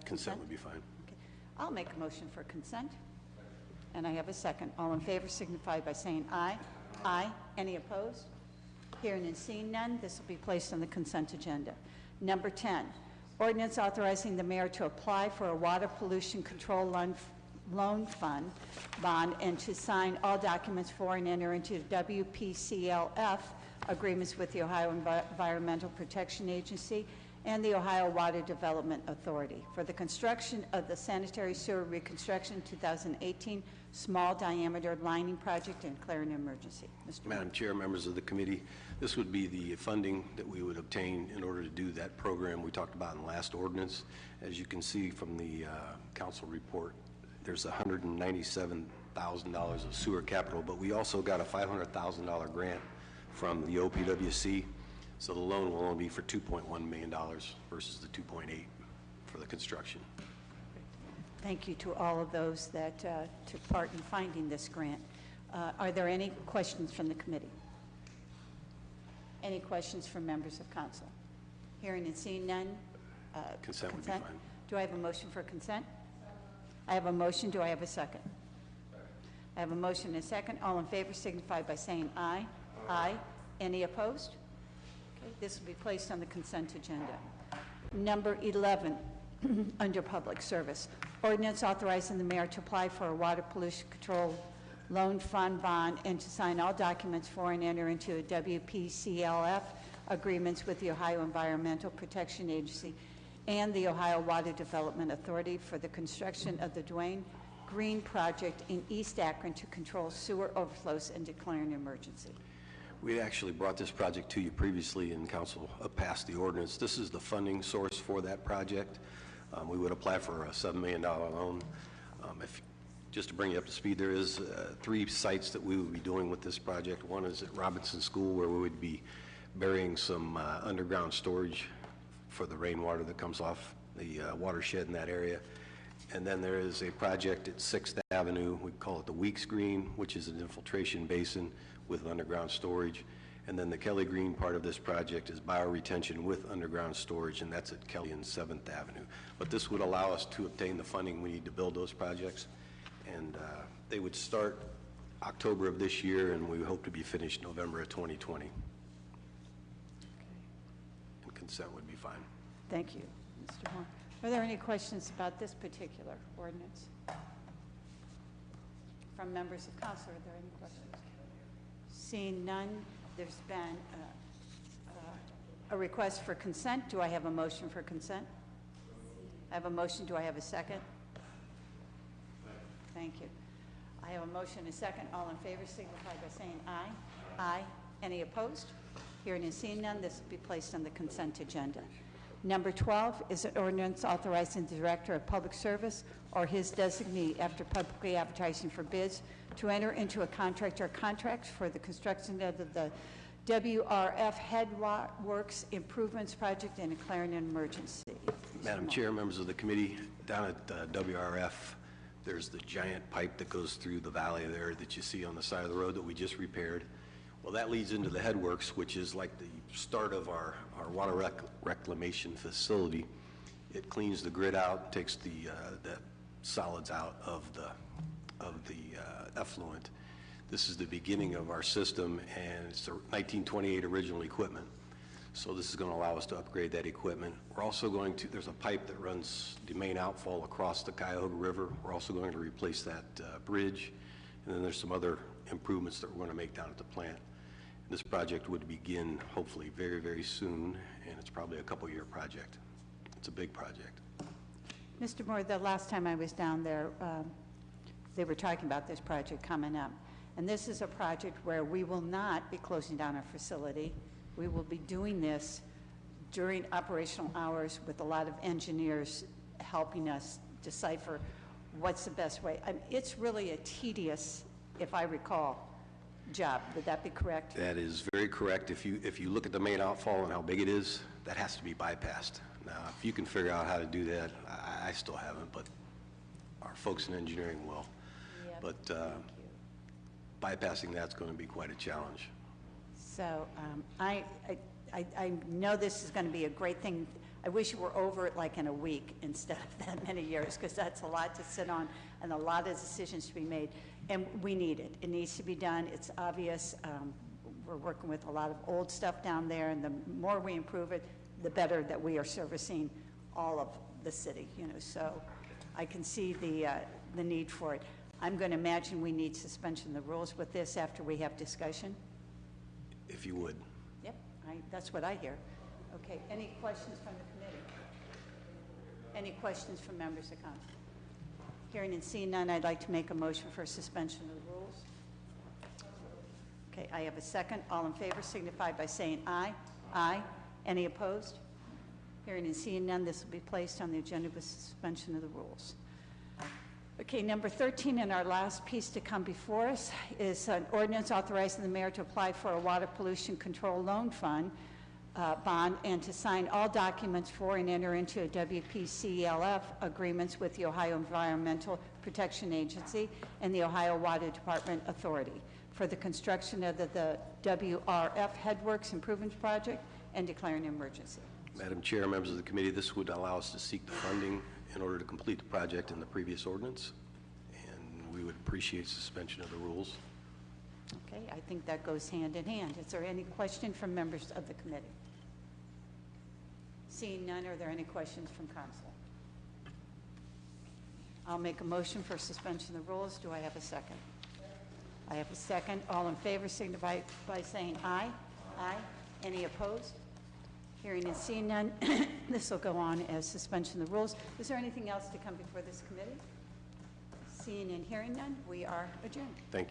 Consent would be fine. Okay. I'll make a motion for consent, and I have a second. All in favor signify by saying aye. Aye. Any opposed? Hearing and seeing none, this will be placed on the consent agenda. Number 10, ordinance authorizing the mayor to apply for a water pollution control loan fund bond and to sign all documents for and enter into WPCLF agreements with the Ohio Environmental Protection Agency and the Ohio Water Development Authority for the construction of the sanitary sewer reconstruction 2018 small diameter lining project and declaring an emergency. Mr. Madam Chair, members of the committee, this would be the funding that we would obtain in order to do that program we talked about in the last ordinance. As you can see from the council report, there's $197,000 of sewer capital, but we also got a $500,000 grant from the OPWC. So the loan will only be for $2.1 million versus the 2.8 for the construction. Thank you to all of those that took part in finding this grant. Are there any questions from the committee? Any questions from members of council? Hearing and seeing none? Consent would be fine. Do I have a motion for consent? I have a motion. Do I have a second? I have a motion and a second. All in favor signify by saying aye. Aye. Any opposed? Okay, this will be placed on the consent agenda. Number 11, under public service, ordinance authorizing the mayor to apply for a water pollution control loan fund bond and to sign all documents for and enter into a WPCLF agreements with the Ohio Environmental Protection Agency and the Ohio Water Development Authority for the construction of the Dwayne Green project in East Akron to control sewer overflows and declaring an emergency. We actually brought this project to you previously, and council passed the ordinance. This is the funding source for that project. We would apply for a $7 million loan. Just to bring you up to speed, there is 3 sites that we would be doing with this project. One is at Robinson School, where we would be burying some underground storage for the rainwater that comes off the watershed in that area. And then there is a project at 6th Avenue, we call it the Weeks Green, which is an infiltration basin with underground storage. And then the Kelly Green part of this project is bioretention with underground storage, and that's at Kelly and 7th Avenue. But this would allow us to obtain the funding we need to build those projects. And they would start October of this year, and we hope to be finished November of 2020. And consent would be fine. Thank you, Mr. Moore. Are there any questions about this particular ordinance? From members of council, are there any questions? Seeing none, there's been a request for consent. Do I have a motion for consent? I have a motion. Do I have a second? Thank you. I have a motion and a second. All in favor signify by saying aye. Aye. Any opposed? Hearing and seeing none, this will be placed on the consent agenda. Number 12 is an ordinance authorizing the Director of Public Service or his designee, after publicly advertising for bids, to enter into a contract or contracts for the construction of the WRF Headworks Improvements Project and declaring an emergency. Madam Chair, members of the committee, down at WRF, there's the giant pipe that goes through the valley there that you see on the side of the road that we just repaired. Well, that leads into the Headworks, which is like the start of our water reclamation facility. It cleans the grid out, takes the solids out of the effluent. This is the beginning of our system, and it's the 1928 original equipment. So this is going to allow us to upgrade that equipment. We're also going to, there's a pipe that runs the main outfall across the Cuyahoga River. We're also going to replace that bridge. And then there's some other improvements that we're going to make down at the plant. This project would begin hopefully very, very soon, and it's probably a couple-year project. It's a big project. Mr. Moore, the last time I was down there, they were talking about this project coming up. And this is a project where we will not be closing down our facility. We will be doing this during operational hours with a lot of engineers helping us decipher what's the best way. It's really a tedious, if I recall, job. Would that be correct? That is very correct. If you look at the main outfall and how big it is, that has to be bypassed. Now, if you can figure out how to do that, I still haven't, but our folks in engineering will. Yep. But bypassing that's going to be quite a challenge. So I know this is going to be a great thing. I wish it were over it like in a week instead of that many years, because that's a lot to sit on and a lot of decisions to be made. And we need it. It needs to be done. It's obvious. We're working with a lot of old stuff down there, and the more we improve it, the better that we are servicing all of the city, you know. So I can see the need for it. I'm going to imagine we need suspension of the rules with this after we have discussion. If you would. Yep, that's what I hear. Okay, any questions from the committee? Any questions from members of council? Hearing and seeing none, I'd like to make a motion for suspension of the rules. Okay, I have a second. All in favor signify by saying aye. Aye. Any opposed? Hearing and seeing none, this will be placed on the agenda with suspension of the rules. Okay, number 13, and our last piece to come before us, is an ordinance authorizing the mayor to apply for a water pollution control loan fund bond and to sign all documents for and enter into a WPCLF agreements with the Ohio Environmental Protection Agency and the Ohio Water Department Authority for the construction of the WRF Headworks Improvements Project and declaring an emergency. Madam Chair, members of the committee, this would allow us to seek the funding in order to complete the project in the previous ordinance, and we would appreciate suspension of the rules. Okay, I think that goes hand in hand. Is there any question from members of the committee? Seeing none, are there any questions from council? I'll make a motion for suspension of the rules. Do I have a second? I have a second. All in favor signify by saying aye. Aye. Any opposed? Hearing and seeing none, this will go on as suspension of the rules. Is there anything else to come before this committee? Seeing and hearing none, we are adjourned. Thank you.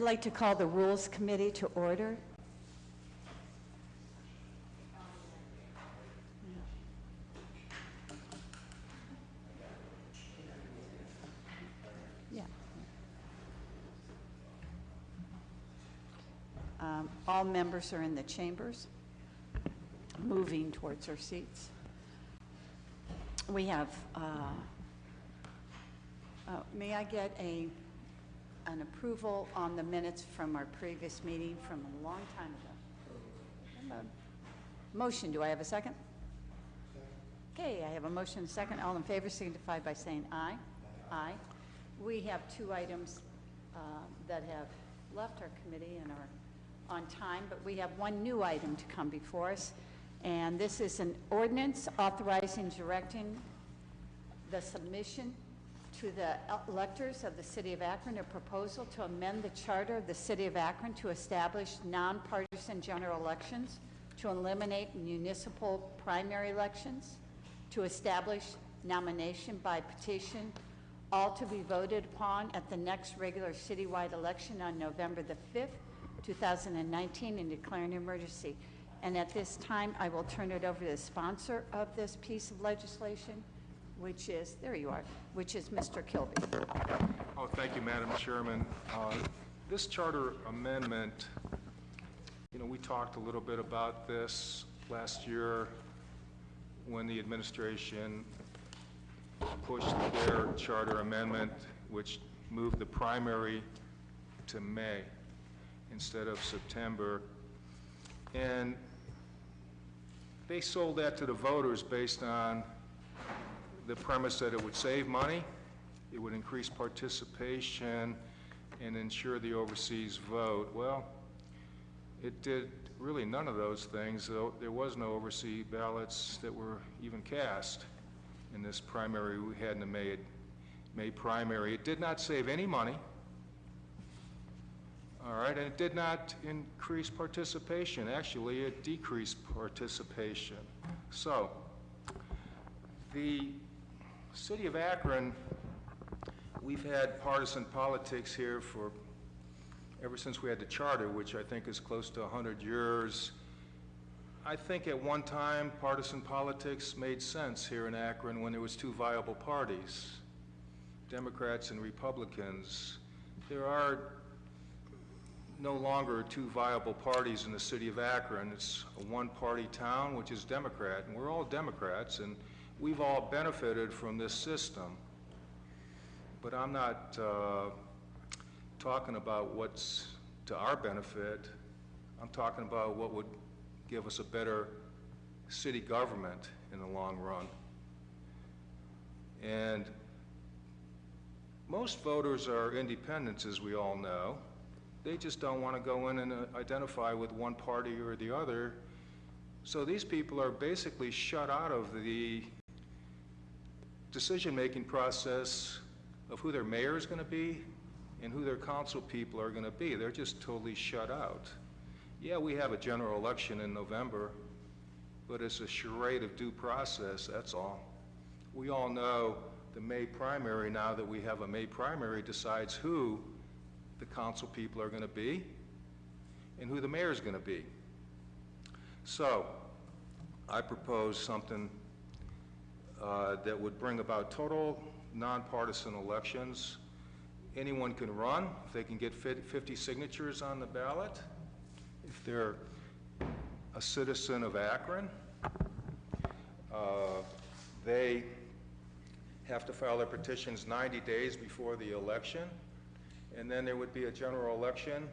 like to call the Rules Committee to order. Yeah. All members are in the chambers, moving towards their seats. We have, may I get an approval on the minutes from our previous meeting from a long time ago? Motion, do I have a second? Okay, I have a motion and a second. All in favor signify by saying aye. Aye. We have two items that have left our committee and are on time, but we have one new item to come before us, and this is an ordinance authorizing, directing the submission to the electors of the City of Akron a proposal to amend the charter of the City of Akron to establish nonpartisan general elections, to eliminate municipal primary elections, to establish nomination by petition, all to be voted upon at the next regular citywide election on November the 5th, 2019, and declaring an emergency. And at this time, I will turn it over to the sponsor of this piece of legislation, which is, there you are, which is Mr. Kilby. Oh, thank you, Madam Chairman. This charter amendment, you know, we talked a little bit about this last year when the administration pushed their charter amendment, which moved the primary to May instead of September. And they sold that to the voters based on the premise that it would save money, it would increase participation, and ensure the overseas vote. Well, it did really none of those things, though there was no overseas ballots that were even cast in this primary we had in the May primary. It did not save any money, all right, and it did not increase participation. Actually, it decreased participation. So, the City of Akron, we've had partisan politics here for ever since we had the charter, which I think is close to 100 years. I think at one time partisan politics made sense here in Akron when there was two viable parties, Democrats and Republicans. There are no longer two viable parties in the City of Akron. It's a one-party town, which is Democrat, and we're all Democrats, and we've all benefited from this system. But I'm not talking about what's to our benefit. I'm talking about what would give us a better city government in the long run. And most voters are independents, as we all know. They just don't want to go in and identify with one party or the other. So these people are basically shut out of the decision-making process of who their mayor is going to be and who their council people are going to be. They're just totally shut out. Yeah, we have a general election in November, but it's a charade of due process, that's all. We all know the May primary, now that we have a May primary, decides who the council people are going to be and who the mayor is going to be. So, I propose something that would bring about total nonpartisan elections. Anyone can run if they can get 50 signatures on the ballot. If they're a citizen of Akron, they have to file their petitions 90 days before the election, and then there would be a general election,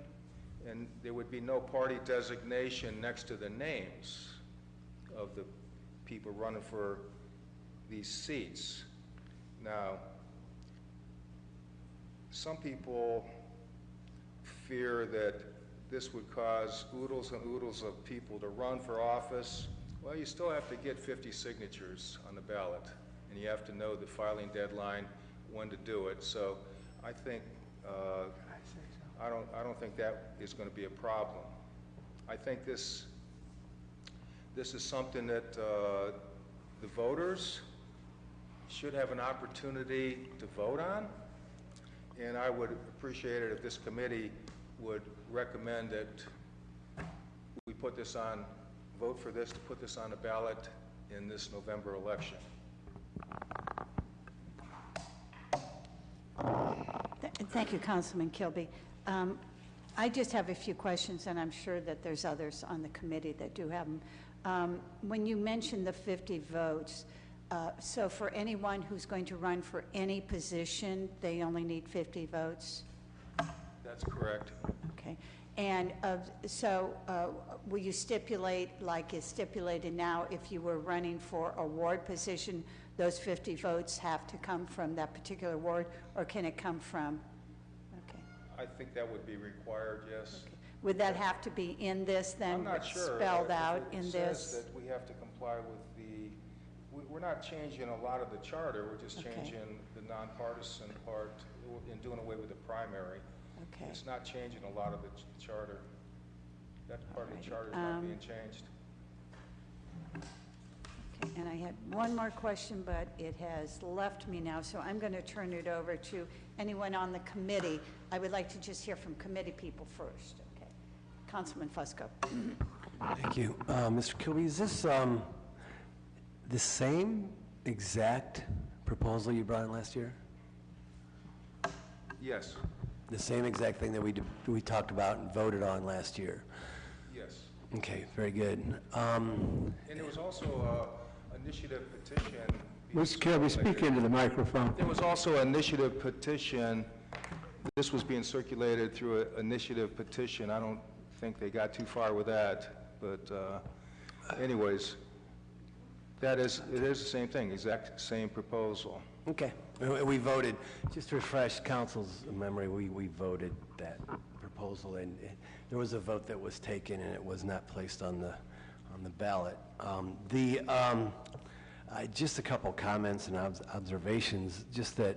and there would be no party designation next to the names of the people running for these seats. Now, some people fear that this would cause oodles and oodles of people to run for office. Well, you still have to get 50 signatures on the ballot, and you have to know the filing deadline, when to do it. So I think, I don't think that is going to be a problem. I think this is something that the voters should have an opportunity to vote on, and I would appreciate it if this committee would recommend that we put this on, vote for this, to put this on the ballot in this November election. Thank you, Councilman Kilby. I just have a few questions, and I'm sure that there's others on the committee that do have them. When you mentioned the 50 votes, so for anyone who's going to run for any position, they only need 50 votes? That's correct. Okay. And will you stipulate, like is stipulated now, if you were running for a ward position, those 50 votes have to come from that particular ward, or can it come from? Okay. I think that would be required, yes. Okay. Would that have to be in this then? I'm not sure. Spelled out in It this? says that we have to comply with we're not changing a lot of the charter, we're just changing the nonpartisan part and doing away with the primary. Okay. It's not changing a lot of the charter. That part of the charter is not being changed. Okay, and I had one more question, but it has left me now, so I'm going to turn it over to anyone on the committee. I would like to just hear from committee people first. Okay. Councilman Fusco. Thank you. Mr. Kilby, is this the same exact proposal you brought in last year? Yes. The same exact thing that we talked about and voted on last year? Yes. Okay, very good. And there was also an initiative petition. Mr. Kilby, speak into the microphone. There was also an initiative petition. This was being circulated through an initiative petition. I don't think they got too far with that, but anyways, it is the same thing, exact same proposal. Okay. We voted, just to refresh council's memory, we voted that proposal, and there was a vote that was taken, and it was not placed on the ballot. Just a couple comments and observations, just that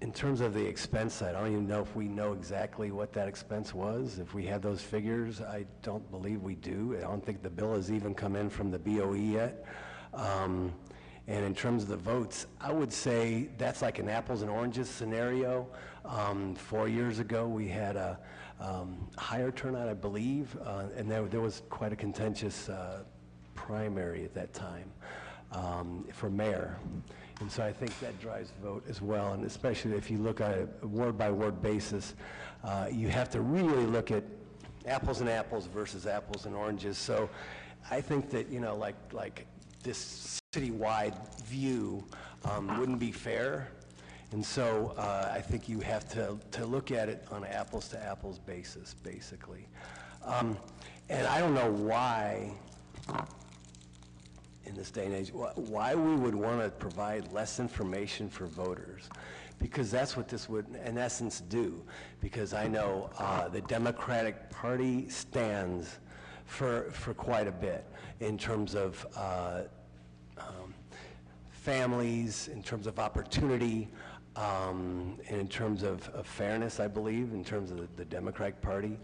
in terms of the expense side, I don't even know if we know exactly what that expense was. If we have those figures, I don't believe we do. I don't think the bill has even come in from the BOE yet. And in terms of the votes, I would say that's like an apples and oranges scenario. 4 years ago, we had a higher turnout, I believe, and there was quite a contentious primary at that time for mayor. And so I think that drives vote as well, and especially if you look at a ward-by-ward basis, you have to really look at apples and apples versus apples and oranges. So I think that, like this citywide view wouldn't be fair. And so I think you have to look at it on an apples-to-apples basis, basically. And I don't know why, in this day and age, why we would want to provide less information for voters, because that's what this would, in essence, do. Because I know the Democratic Party stands for quite a bit in terms of families, in terms of opportunity, and in terms of fairness, I believe, in terms of the Democratic Party.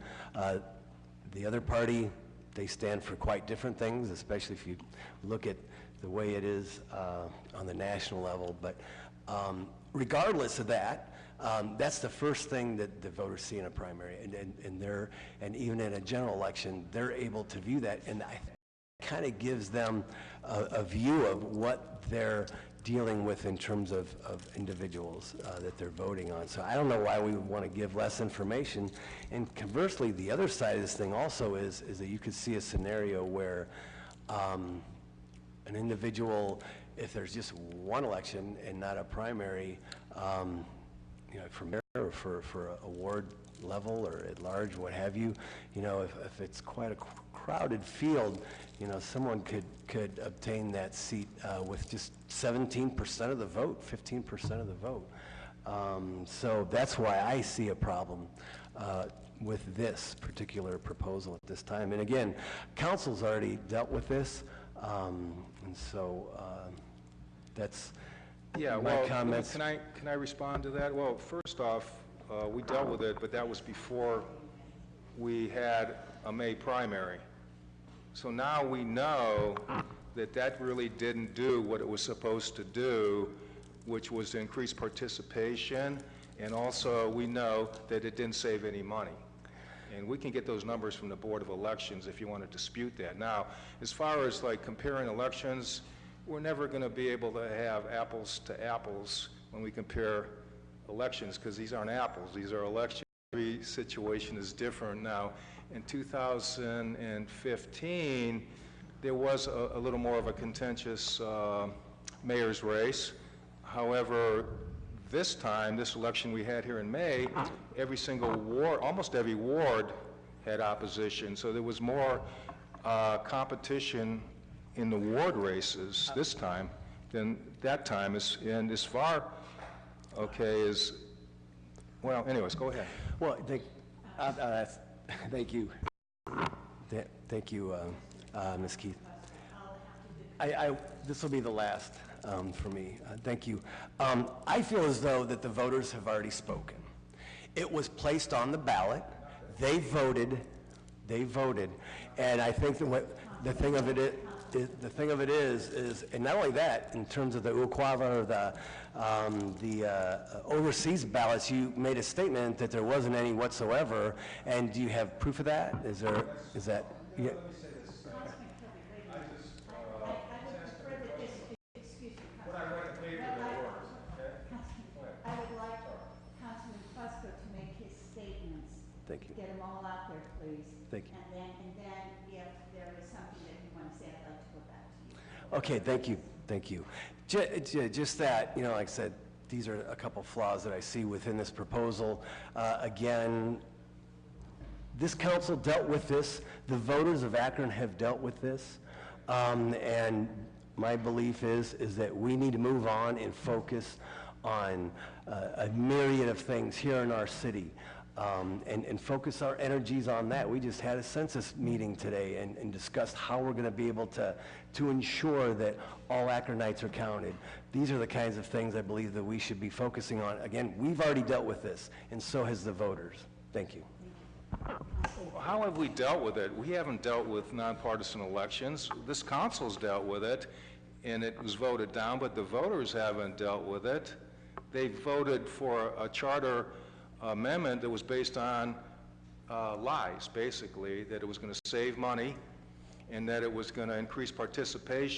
The other party, they stand for quite different things, especially if you look at the way it is on the national level. But regardless of that, that's the first thing that the voters see in a primary, and even in a general election, they're able to view that, and I kind of gives them a view of what they're dealing with in terms of individuals that they're voting on. So I don't know why we would want to give less information. And conversely, the other side of this thing also is that you could see a scenario where an individual, if there's just one election and not a primary, for mayor or for a ward level or at large, what have you, if it's quite a crowded field, someone could obtain that seat with just 17% of the vote, 15% of the vote. So that's why I see a problem with this particular proposal at this time. And again, council's already dealt with this, and so that's my comments. Can I respond to that? Well, first off, we dealt with it, but that was before we had a May primary. So now we know that really didn't do what it was supposed to do, which was to increase participation and also we know that it didn't save any money. And we can get those numbers from the Board of Elections if you want to dispute that. Now, as far as like comparing elections, we're never going to be able to have apples to apples when we compare elections, because these aren't apples, these are elections. Every situation is different. Now, in 2015, there was a little more of a contentious mayor's race. However, this time, this election we had here in May, every single ward, almost every ward had opposition, so there was more competition in the ward races this time than that time. And as far, okay, as, well, anyways, go ahead. Well, thank you. Thank you, Ms. Keith. This will be the last for me. Thank you. I feel as though that the voters have already spoken. It was placed on the ballot. They voted, and I think that the thing of it is, and not only that, in terms of the UQAVA or the overseas ballots, you made a statement that there wasn't any whatsoever, and do you have proof of that? Is that? Yeah. Thank you. Get them all out there, please. Thank you. And then if there is something that you want to say, I'd like to go back to you. Okay, thank you. Just that, like I said, these are a couple flaws that I see within this proposal. Again, this council dealt with this. The voters of Akron have dealt with this. And my belief is that we need to move on and focus on a myriad of things here in our city. And focus our energies on that. We just had a census meeting today and discussed how we're going to be able to ensure that all Akronites are counted. These are the kinds of things I believe that we should be focusing on. Again, we've already dealt with this, and so has the voters. Thank you. How have we dealt with it? We haven't dealt with nonpartisan elections. This council's dealt with it, and it was voted down, but the voters haven't dealt with it. They voted for a charter amendment that was based on lies, basically, that it was going to save money and that it was going to increase participation.